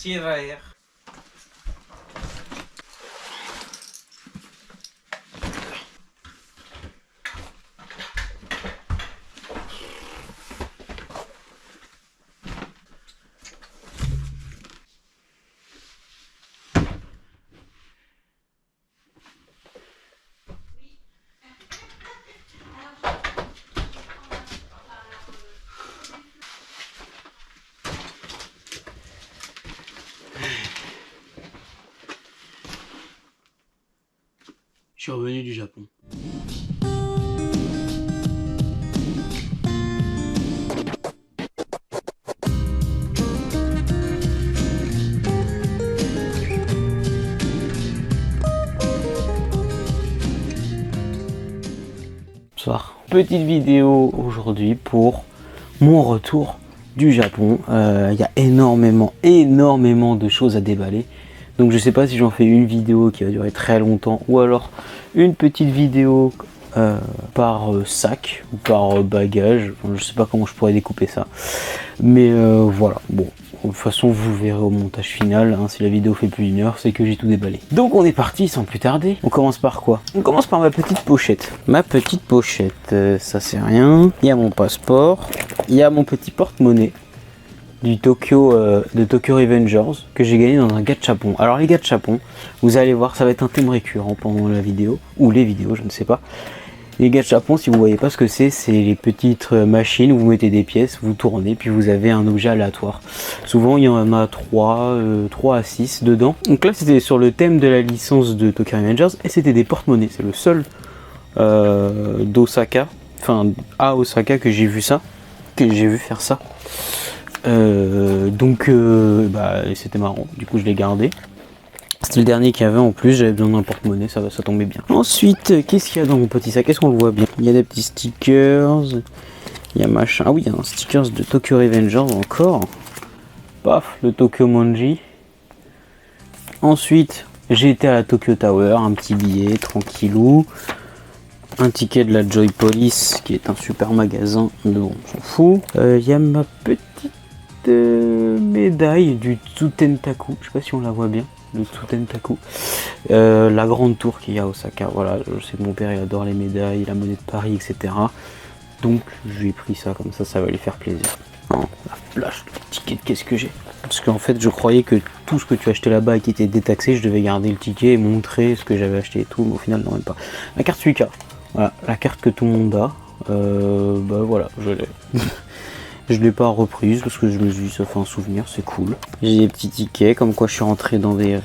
Merci Evaer. Je suis revenu du Japon. Bonsoir. Petite vidéo aujourd'hui pour mon retour du Japon. Il y a énormément de choses à déballer. Donc je sais pas si j'en fais une vidéo qui va durer très longtemps ou alors une petite vidéo par sac ou par bagage. Enfin, je sais pas comment je pourrais découper ça. Mais voilà, bon. De toute façon vous verrez au montage final, hein, si la vidéo fait plus d'1 heure, c'est que j'ai tout déballé. Donc on est parti sans plus tarder. On commence par quoi? On commence par ma petite pochette. Ma petite pochette, ça c'est rien. Il y a mon passeport, il y a mon petit porte-monnaie du Tokyo, de Tokyo Revengers que j'ai gagné dans un gachapon. Alors les gachapons, vous allez voir, ça va être un thème récurrent pendant la vidéo, ou les vidéos, je ne sais pas. Les gachapons, si vous voyez pas ce que c'est les petites machines où vous mettez des pièces, vous tournez, puis vous avez un objet aléatoire. Souvent il y en a 3 à 6 dedans. Donc là c'était sur le thème de la licence de Tokyo Revengers et c'était des porte-monnaies. C'est le seul d'Osaka, enfin à Osaka que j'ai vu ça, que j'ai vu faire ça. C'était marrant, du coup je l'ai gardé. C'était le dernier qu'il y avait en plus, j'avais besoin d'un porte-monnaie, ça tombait bien. Ensuite, qu'est-ce qu'il y a dans mon petit sac? Est-ce qu'on le voit bien? Il y a des petits stickers, il y a machin. Ah oui, il y a un stickers de Tokyo Revengers encore. Paf, le Tokyo Manji. Ensuite, j'ai été à la Tokyo Tower, un petit billet, tranquillou. Un ticket de la Joy Police, qui est un super magasin, mais bon, on s'en fout. Il y a ma petite médaille du Tsutentaku, je sais pas si on la voit bien. Le Tsutentaku, la grande tour qu'il y a à Osaka. Voilà, je sais que mon père il adore les médailles, la monnaie de Paris, etc. Donc je lui ai pris ça comme ça va lui faire plaisir. Oh, la flash de ticket, qu'est-ce que j'ai? Parce qu'en fait je croyais que tout ce que tu achetais là-bas et qui était détaxé, je devais garder le ticket et montrer ce que j'avais acheté et tout, mais au final non, même pas. La carte Suica, voilà, la carte que tout le monde a. Voilà, je l'ai. Je l'ai pas reprise parce que je me suis dit ça fait un souvenir, c'est cool. J'ai des petits tickets comme quoi je suis rentré dans des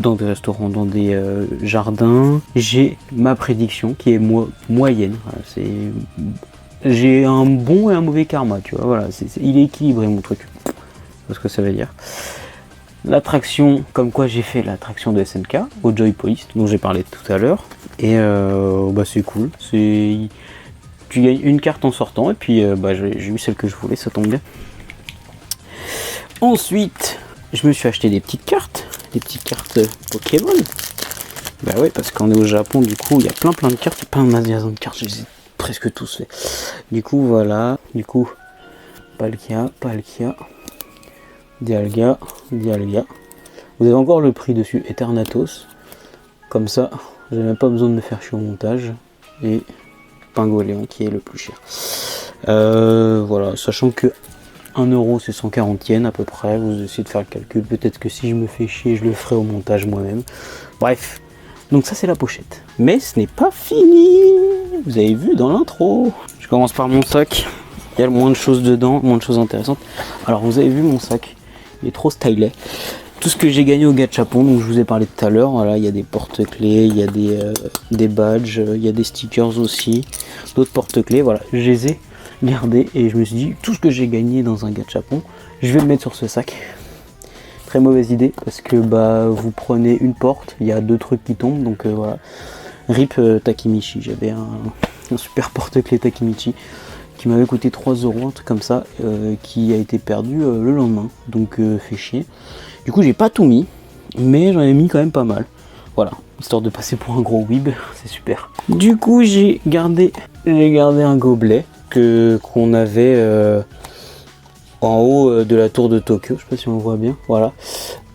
restaurants, dans des jardins. J'ai ma prédiction qui est moyenne. Voilà, j'ai un bon et un mauvais karma, tu vois. Voilà, il est équilibré mon truc. C'est ce que ça veut dire. L'attraction, comme quoi j'ai fait l'attraction de SNK au Joy Police dont j'ai parlé tout à l'heure. Et c'est cool. Tu gagnes une carte en sortant et puis j'ai eu celle que je voulais, ça tombe bien. Ensuite, je me suis acheté des petites cartes Pokémon. Bah ouais, parce qu'on est au Japon, du coup, il y a plein de cartes, il y a plein de magasins de cartes, je les ai presque tous fait. Du coup, voilà, Palkia, Dialga. Vous avez encore le prix dessus, Eternatus. Comme ça, j'ai même pas besoin de me faire chier au montage. Et Pingoléon qui est le plus cher. Voilà, sachant que 1 euro c'est 140 yens à peu près, vous essayez de faire le calcul, peut-être que si je me fais chier je le ferai au montage moi-même. Bref, donc ça c'est la pochette. Mais ce n'est pas fini, vous avez vu dans l'intro. Je commence par mon sac, il y a le moins de choses dedans, moins de choses intéressantes. Alors vous avez vu mon sac, il est trop stylé. Tout ce que j'ai gagné au gachapon, donc je vous ai parlé tout à l'heure, voilà, il y a des porte-clés, il y a des badges, il y a des stickers aussi, d'autres porte-clés, voilà, je les ai gardés et je me suis dit, tout ce que j'ai gagné dans un gachapon, je vais le mettre sur ce sac. Très mauvaise idée, parce que vous prenez une porte, il y a 2 trucs qui tombent, donc voilà. RIP Takemichi, j'avais un super porte-clés Takemichi, qui m'avait coûté 3 euros, un truc comme ça, qui a été perdu le lendemain, donc fait chier. Du coup j'ai pas tout mis, mais j'en ai mis quand même pas mal. Voilà, histoire de passer pour un gros weeb, c'est super. Du coup j'ai gardé un gobelet qu'on avait en haut de la tour de Tokyo, je sais pas si on voit bien, voilà.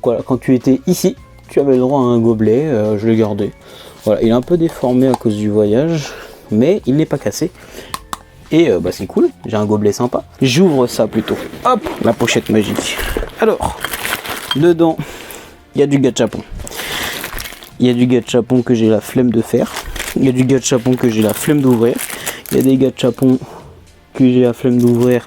Voilà, quand tu étais ici, tu avais le droit à un gobelet, je l'ai gardé. Voilà, il est un peu déformé à cause du voyage, mais il n'est pas cassé. Et bah c'est cool, j'ai un gobelet sympa. J'ouvre ça plutôt. Hop, la pochette magique. Alors, dedans, il y a du gachapon. Il y a du gachapon que j'ai la flemme de faire. Il y a du gachapon que j'ai la flemme d'ouvrir. Il y a des gachapons que j'ai la flemme d'ouvrir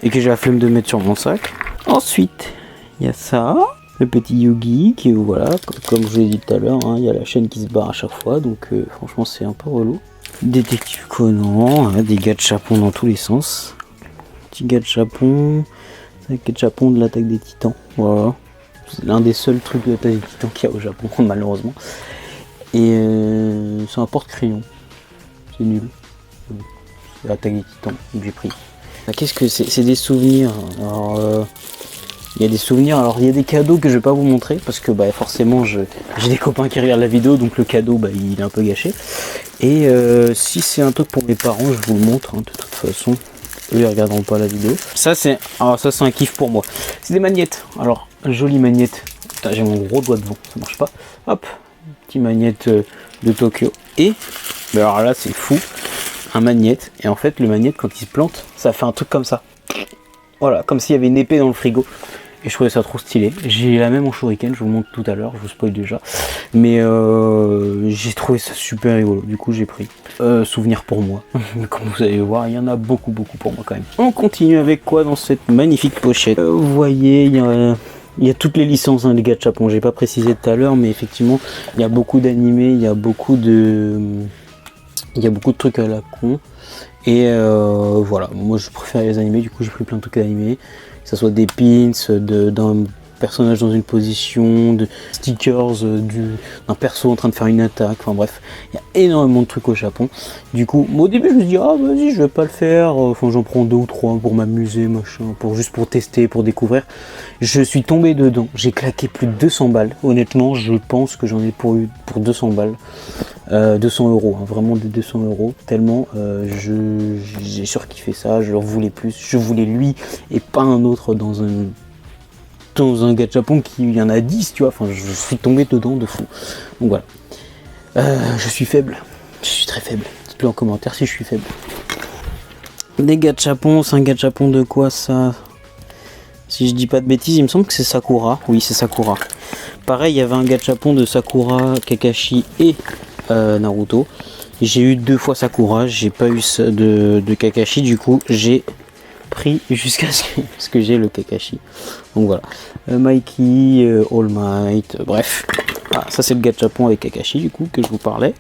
et que j'ai la flemme de mettre sur mon sac. Ensuite, il y a ça, le petit Yugi qui, voilà, comme je vous l'ai dit tout à l'heure, hein, il y a la chaîne qui se barre à chaque fois, donc franchement c'est un peu relou. Détective Conan, hein, des gachapons dans tous les sens. Petit gachapon, c'est un gachapon de l'attaque des titans, voilà. C'est l'un des seuls trucs de l'attaque des titans qu'il y a au Japon, malheureusement. Et c'est un porte-crayon, c'est nul. C'est l'attaque des titans que j'ai pris. Qu'est-ce que c'est? C'est des souvenirs. Alors, il y a des souvenirs, alors il y a des cadeaux que je vais pas vous montrer parce que bah, forcément j'ai des copains qui regardent la vidéo, donc le cadeau bah, il est un peu gâché. Et si c'est un truc pour mes parents, je vous le montre hein, de toute façon. Eux ils regarderont pas la vidéo. Ça c'est un kiff pour moi. C'est des magnettes. Alors jolie magnette. Putain, j'ai mon gros doigt devant, ça marche pas. Hop, petit magnette de Tokyo. Et bah, alors là c'est fou, un magnette. Et en fait le magnette quand il se plante, ça fait un truc comme ça. Voilà, comme s'il y avait une épée dans le frigo. Et je trouvais ça trop stylé. J'ai la même en shuriken, je vous le montre tout à l'heure, je vous spoil déjà. Mais j'ai trouvé ça super rigolo, du coup j'ai pris. Souvenir pour moi. Comme vous allez voir, il y en a beaucoup pour moi quand même. On continue avec quoi dans cette magnifique pochette? Vous voyez, il y a toutes les licences hein, les gachapon. J'ai pas précisé tout à l'heure, mais effectivement, il y a beaucoup d'animés, il y a beaucoup de trucs à la con. Et voilà, moi je préfère les animés, du coup j'ai pris plein de trucs animés, que ce soit des pins, d'un personnage dans une position, de stickers, d'un perso en train de faire une attaque, enfin bref, il y a énormément de trucs au Japon. Du coup, moi, au début je me suis dit, ah vas-y je vais pas le faire, enfin j'en prends 2 ou 3 pour m'amuser, machin, juste pour tester, pour découvrir. Je suis tombé dedans, j'ai claqué plus de 200 balles, honnêtement je pense que j'en ai pour 200 balles. 200 euros, hein, vraiment de 200 euros, tellement j'ai surkiffé ça, je voulais plus, je voulais lui et pas un autre dans un gachapon qui il y en a 10, tu vois, enfin je suis tombé dedans de fou. Donc voilà, je suis faible, je suis très faible, dites-le en commentaire si je suis faible. Des gachapons, c'est un gachapon de quoi ça? Si je dis pas de bêtises, il me semble que c'est Sakura, oui c'est Sakura. Pareil, il y avait un gachapon de Sakura, Kakashi et Naruto. J'ai eu 2 fois Sakura, j'ai pas eu de Kakashi, du coup j'ai pris jusqu'à ce que j'ai le Kakashi. Donc voilà, Mikey, All Might, bref. Ah, ça c'est le gachapon avec Kakashi du coup que je vous parlais.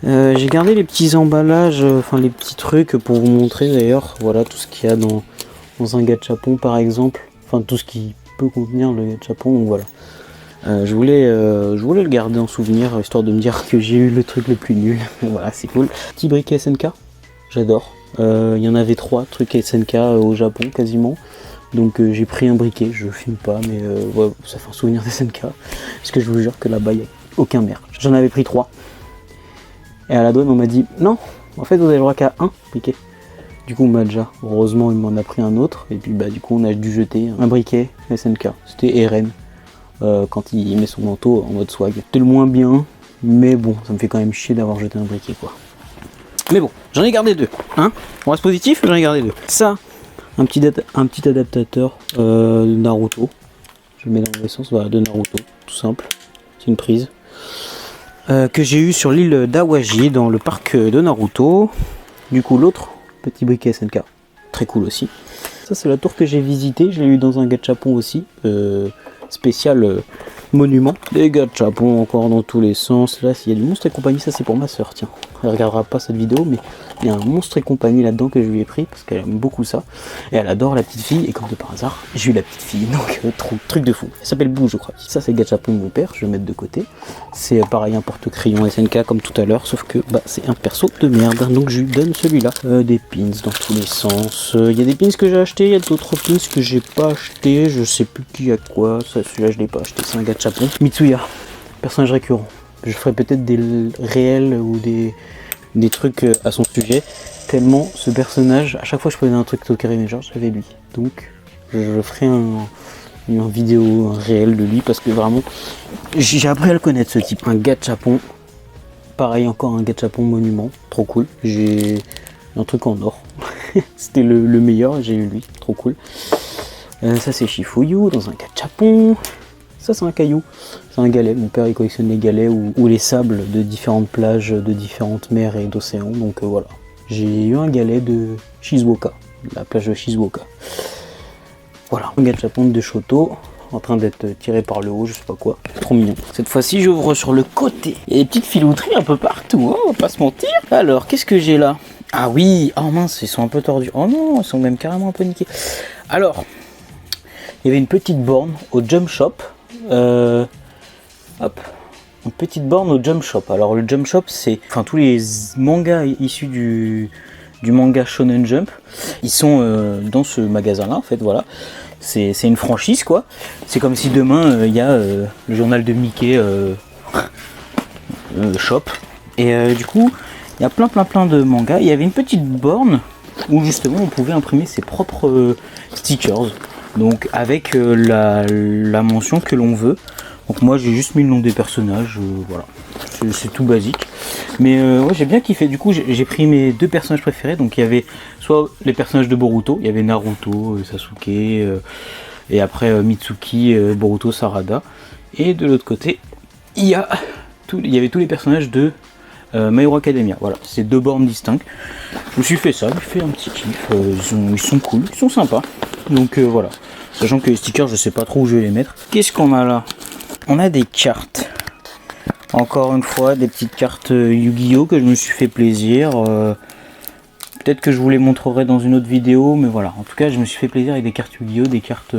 J'ai gardé les petits emballages, enfin les petits trucs pour vous montrer d'ailleurs. Voilà tout ce qu'il y a dans un gachapon par exemple, enfin tout ce qui peut contenir le gachapon. Donc voilà. Je voulais le garder en souvenir, histoire de me dire que j'ai eu le truc le plus nul. Voilà, c'est cool. Petit briquet SNK, j'adore. Il y en avait 3 trucs SNK au Japon quasiment. Donc j'ai pris un briquet, je filme pas, mais ouais, ça fait un souvenir des SNK. Parce que je vous jure que là-bas, il n'y a aucun merde. J'en avais pris 3. Et à la douane, on m'a dit, non, en fait, vous avez le droit qu'à un briquet. Du coup, Madja, heureusement, il m'en a pris un autre. Et puis, bah, du coup, on a dû jeter un briquet SNK. C'était Eren. Quand il met son manteau en mode swag. C'était le moins bien, mais bon, ça me fait quand même chier d'avoir jeté un briquet quoi. Mais bon, j'en ai gardé 2, hein. On reste positif, j'en ai gardé 2. Ça, un petit adaptateur de Naruto. Je le mets dans l'essence, voilà, de Naruto, tout simple. C'est une prise. Que j'ai eu sur l'île d'Awaji, dans le parc de Naruto. Du coup, l'autre, petit briquet SNK. Très cool aussi. Ça, c'est la tour que j'ai visitée, je l'ai eu dans un gachapon aussi. Spécial monument. Des gachapons encore dans tous les sens. Là, s'il y a du Monstre et compagnie, ça c'est pour ma soeur. Tiens, elle regardera pas cette vidéo, mais il y a un Monstre et compagnie là-dedans que je lui ai pris parce qu'elle aime beaucoup ça. Et elle adore la petite fille. Et comme de par hasard, j'ai eu la petite fille. Donc, truc de fou. Elle s'appelle Bou, je crois. Ça, c'est le gachapon de mon père. Je vais le mettre de côté. C'est pareil, un porte-crayon SNK comme tout à l'heure. Sauf que bah, c'est un perso de merde. Donc, je lui donne celui-là. Des pins dans tous les sens. Il y a des pins que j'ai achetés. Il y a d'autres pins que j'ai pas achetés. Je sais plus qui a quoi. Celui-là, je l'ai pas acheté. C'est un gachapon. Mitsuya, personnage récurrent. Je ferai peut-être des réels ou des des trucs à son sujet. Tellement ce personnage, à chaque fois que je prenais un truc Tokyo Revengers, j'avais lui. Donc je ferai une vidéo réelle de lui parce que vraiment j'ai appris à le connaître ce type. Un gachapon, pareil encore un gachapon monument, trop cool. J'ai un truc en or, c'était le meilleur, j'ai eu lui, trop cool. Ça c'est Shifuyu dans un gachapon. Ça c'est un caillou, c'est un galet, mon père il collectionne les galets ou les sables de différentes plages, de différentes mers et d'océans, donc voilà. J'ai eu un galet de Shizuoka, la plage de Shizuoka. Voilà, un gachapon de Shoto, en train d'être tiré par le haut, je sais pas quoi, trop mignon. Cette fois-ci j'ouvre sur le côté, il y a des petites filouteries un peu partout, hein, on va pas se mentir. Alors, qu'est-ce que j'ai là? Ah oui, oh mince, ils sont un peu tordus, oh non, ils sont même carrément un peu niqués. Alors, il y avait une petite borne au Jump Shop. Hop, une petite borne au Jump Shop. Alors le Jump Shop, c'est tous les mangas issus du manga Shonen Jump. Ils sont dans ce magasin-là, en fait, voilà. C'est une franchise, quoi. C'est comme si demain il y a le journal de Mickey Shop. Et du coup, il y a plein de mangas. Il y avait une petite borne où justement on pouvait imprimer ses propres stickers. Donc avec la mention que l'on veut. Donc moi j'ai juste mis le nom des personnages, voilà. C'est tout basique. Mais ouais, j'ai bien kiffé. Du coup j'ai pris mes deux personnages préférés. Donc il y avait soit les personnages de Boruto, il y avait Naruto, Sasuke, et après Mitsuki, Boruto, Sarada. Et de l'autre côté, il y avait tous les personnages de My Hero Academia. Voilà, c'est deux bornes distinctes. Je me suis fait ça, j'ai fait un petit kiff. Ils sont cool, ils sont sympas. Donc voilà. Sachant que les stickers, je sais pas trop où je vais les mettre. Qu'est-ce qu'on a là? On a des cartes. Encore une fois, des petites cartes Yu-Gi-Oh! Que je me suis fait plaisir. Peut-être que je vous les montrerai dans une autre vidéo, mais voilà. En tout cas, je me suis fait plaisir avec des cartes Yu-Gi-Oh! Des cartes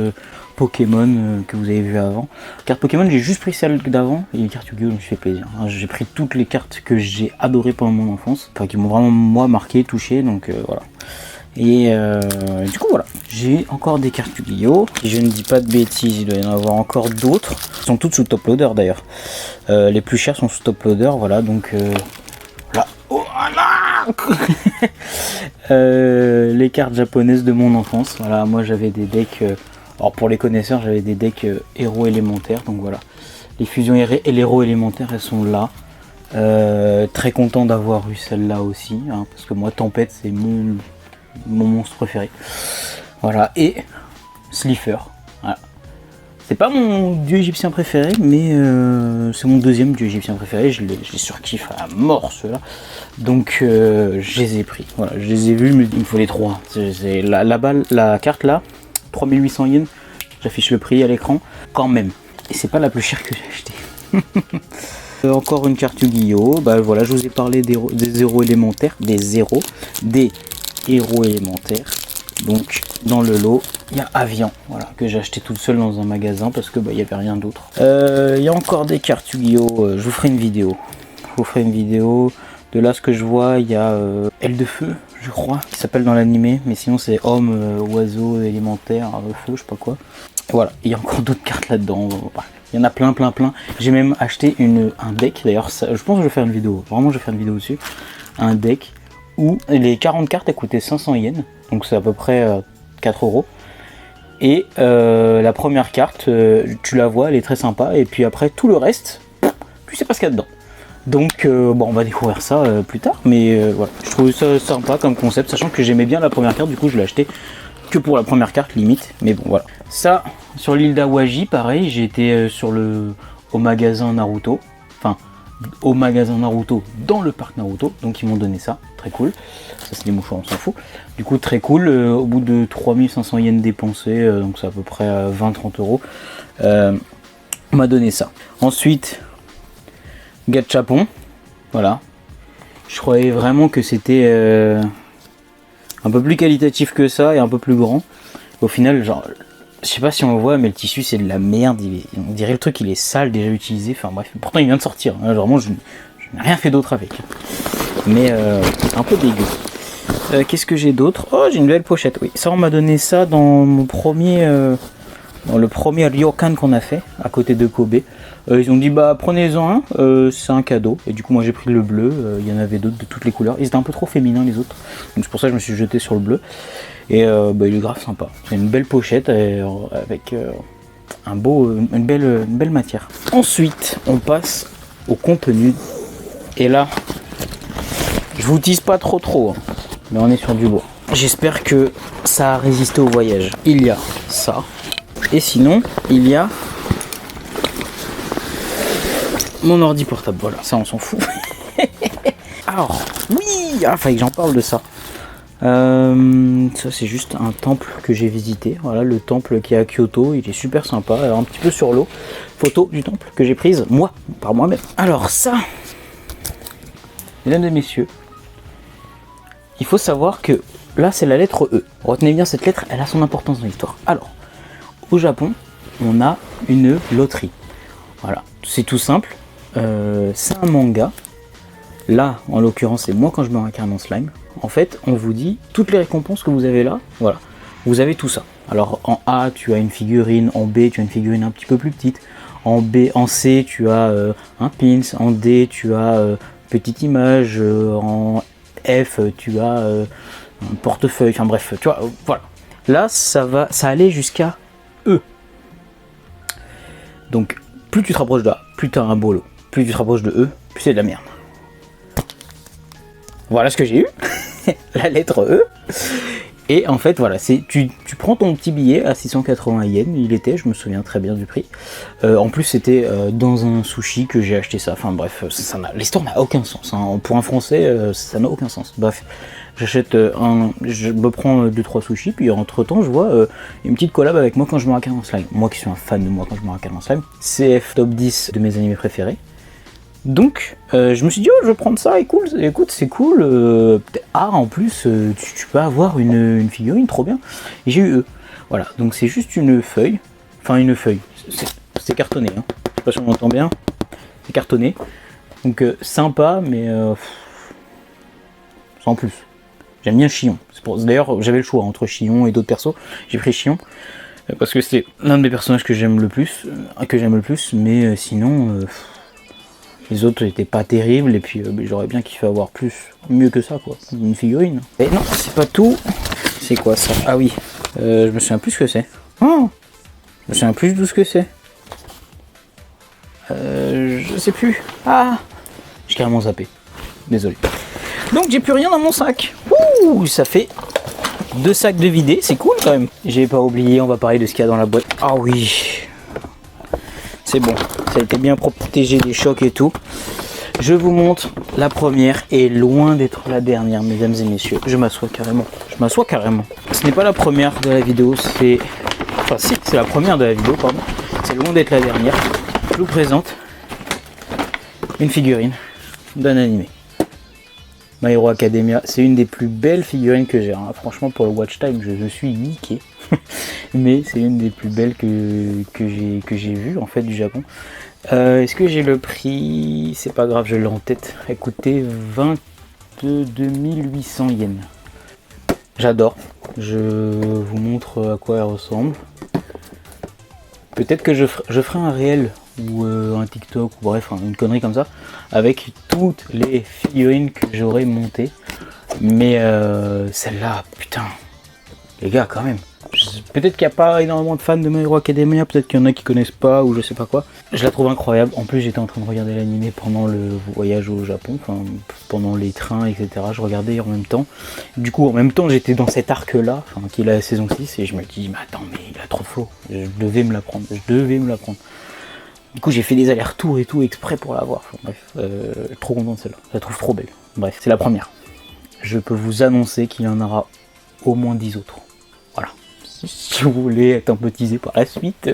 Pokémon que vous avez vu avant. Cartes Pokémon, j'ai juste pris celles d'avant. Et les cartes Yu-Gi-Oh! Je me suis fait plaisir. J'ai pris toutes les cartes que j'ai adorées pendant mon enfance. Enfin, qui m'ont vraiment, moi, marqué, touché. Donc voilà. Et du coup voilà, j'ai encore des cartes Yu-Gi-Oh! Si je ne dis pas de bêtises, il doit y en avoir encore d'autres. Elles sont toutes sous top loader d'ailleurs. Les plus chères sont sous top loader, voilà, donc voilà. Oh là les cartes japonaises de mon enfance. Voilà, moi j'avais des decks. Alors pour les connaisseurs, j'avais des decks héros élémentaires, donc voilà. Les fusions et les héros élémentaires, elles sont là. Très content d'avoir eu celle-là aussi, hein, parce que moi Tempête c'est mon monstre préféré. Voilà, et Slifer. Voilà. C'est pas mon dieu égyptien préféré, mais c'est mon deuxième dieu égyptien préféré. Je les surkiffe à mort ceux-là. Donc je les ai pris. Voilà, je les ai vus, mais il me faut les trois. C'est la carte là, 3800 yens. J'affiche le prix à l'écran. Quand même. Et c'est pas la plus chère que j'ai acheté. Encore une carte Yu-Gi-Oh! Bah voilà, je vous ai parlé des héros élémentaires. Des héros élémentaires. Donc dans le lot il y a Avian, voilà, que j'ai acheté toute seule dans un magasin parce que il n'y avait rien d'autre. Il y a encore des cartes Yu-Gi-Oh! Je vous ferai une vidéo. De là ce que je vois, il y a Aile de Feu, je crois, qui s'appelle dans l'animé, mais sinon c'est Homme, Oiseau, Élémentaire, Feu, je sais pas quoi. Voilà, il y a encore d'autres cartes là-dedans. Il y en a plein. J'ai même acheté un deck, d'ailleurs je pense que je vais faire une vidéo, vraiment je vais faire une vidéo dessus. Un deck où les 40 cartes elles coûtaient 500 yens, donc c'est à peu près 4 €. Et la première carte, tu la vois, elle est très sympa, et puis après tout le reste, tu sais pas ce qu'il y a dedans. Donc bon, on va découvrir ça plus tard, mais voilà, je trouve ça sympa comme concept, sachant que j'aimais bien la première carte, du coup je l'ai acheté que pour la première carte limite, mais bon voilà. Ça, sur l'île d'Awaji, pareil, j'ai été au magasin Naruto, enfin au magasin Naruto dans le parc Naruto, donc ils m'ont donné ça, très cool. Ça c'est des mouchoirs, on s'en fout. Du coup très cool, au bout de 3500 yens dépensés, donc c'est à peu près 20-30 €, on m'a donné ça. Ensuite, Gachapon, voilà. Je croyais vraiment que c'était un peu plus qualitatif que ça et un peu plus grand. Au final, genre, je sais pas si on le voit, mais le tissu c'est de la merde. On dirait le truc il est sale, déjà utilisé. Enfin bref, pourtant il vient de sortir. Hein. Vraiment, je n'ai rien fait d'autre avec. Mais un peu dégueu. Qu'est-ce que j'ai d'autre? Oh, j'ai une belle pochette. Oui, ça on m'a donné ça dans mon premier dans le premier ryokan qu'on a fait à côté de Kobe. Ils ont dit bah prenez-en un, c'est un cadeau. Et du coup moi j'ai pris le bleu, il y en avait d'autres de toutes les couleurs. Ils étaient un peu trop féminins les autres, donc c'est pour ça que je me suis jeté sur le bleu. Et bah, il est grave sympa. C'est une belle pochette avec une belle matière. Ensuite on passe au contenu. Et là, je vous tease pas trop, hein, mais on est sur du bois. J'espère que ça a résisté au voyage. Il y a ça. Et sinon, il y a mon ordi portable. Voilà, ça on s'en fout. Alors, oui, fallait que j'en parle de ça. Ça c'est juste un temple que j'ai visité. Voilà, le temple qui est à Kyoto. Il est super sympa. Alors un petit peu sur l'eau. Photo du temple que j'ai prise, moi, par moi-même. Alors ça, mesdames et messieurs, il faut savoir que là c'est la lettre E. Retenez bien cette lettre, elle a son importance dans l'histoire. Alors, au Japon, on a une loterie. Voilà, c'est tout simple. C'est un manga. Là, en l'occurrence, c'est moi quand je me réincarne en slime. En fait, on vous dit toutes les récompenses que vous avez là. Voilà, vous avez tout ça. Alors en A, tu as une figurine. En B, tu as une figurine un petit peu plus petite. En B, en C, tu as un pins. En D, tu as petite image. En F, tu as un portefeuille. Enfin bref, tu vois, voilà. Là, ça allait jusqu'à E. Donc, plus tu te rapproches de A, plus tu as un beau lot. Plus tu te rapproches de E, plus c'est de la merde. Voilà ce que j'ai eu. La lettre E. Et en fait, voilà, tu prends ton petit billet à 680 yens, il était, je me souviens très bien du prix. En plus, c'était dans un sushi que j'ai acheté ça. Enfin bref, l'histoire n'a aucun sens. Hein. Pour un Français, ça n'a aucun sens. Bref, je me prends 2-3 sushis, puis entre temps, je vois une petite collab avec moi quand je me réincarne en slime. Moi qui suis un fan de moi quand je me réincarne en slime. CF top 10 de mes animés préférés. Donc, je me suis dit, oh, je vais prendre ça, écoute, c'est cool. En plus, tu peux avoir une figurine, trop bien. Et j'ai eu E. Voilà, donc c'est juste une feuille. Enfin, une feuille. C'est cartonné, hein. Je sais pas si on entend bien. C'est cartonné. Donc, sympa, mais sans plus. J'aime bien Chion. D'ailleurs, j'avais le choix entre Chion et d'autres persos. J'ai pris Chion. Parce que c'est l'un des personnages que j'aime le plus. Mais sinon... les autres n'étaient pas terribles et puis j'aurais bien kiffé avoir mieux que ça quoi, une figurine. Et non, c'est pas tout. C'est quoi ça? Ah oui, je me souviens plus ce que c'est. Oh, je me souviens plus de ce que c'est. Je sais plus. Ah, j'ai carrément zappé. Désolé. Donc j'ai plus rien dans mon sac. Ouh, ça fait 2 sacs de vidés, c'est cool quand même. J'ai pas oublié, on va parler de ce qu'il y a dans la boîte. Ah oui. C'est bon, ça a été bien protégé des chocs et tout. Je vous montre la première et loin d'être la dernière, mesdames et messieurs. Je m'assois carrément. Ce n'est pas la première de la vidéo, c'est la première de la vidéo, pardon. C'est loin d'être la dernière. Je vous présente une figurine d'un animé. My Hero Academia, c'est une des plus belles figurines que j'ai. Hein. Franchement, pour le watch time, je suis niqué. Mais c'est une des plus belles que j'ai vues en fait du Japon. Est-ce que j'ai le prix? C'est pas grave, je l'ai en tête. Elle coûtait 22 800 yens. J'adore. Je vous montre à quoi elle ressemble. Peut-être que je ferai un réel ou un TikTok ou bref une connerie comme ça avec toutes les figurines que j'aurais montées. Mais celle-là, putain, les gars, quand même. Peut-être qu'il n'y a pas énormément de fans de My Hero Academia, peut-être qu'il y en a qui connaissent pas ou je sais pas quoi. Je la trouve incroyable. En plus, j'étais en train de regarder l'animé pendant le voyage au Japon, enfin, pendant les trains, etc. Je regardais en même temps. Du coup, en même temps, j'étais dans cet arc-là, enfin, qui est la saison 6, et je me dis, mais attends, mais il a trop de flow. Je devais me la prendre. Du coup, j'ai fait des allers-retours et tout exprès pour la voir. Enfin, bref, trop content de celle-là. Je la trouve trop belle. Bref, c'est la première. Je peux vous annoncer qu'il y en aura au moins 10 autres. Voilà. Si vous voulez être un peu teasé par la suite.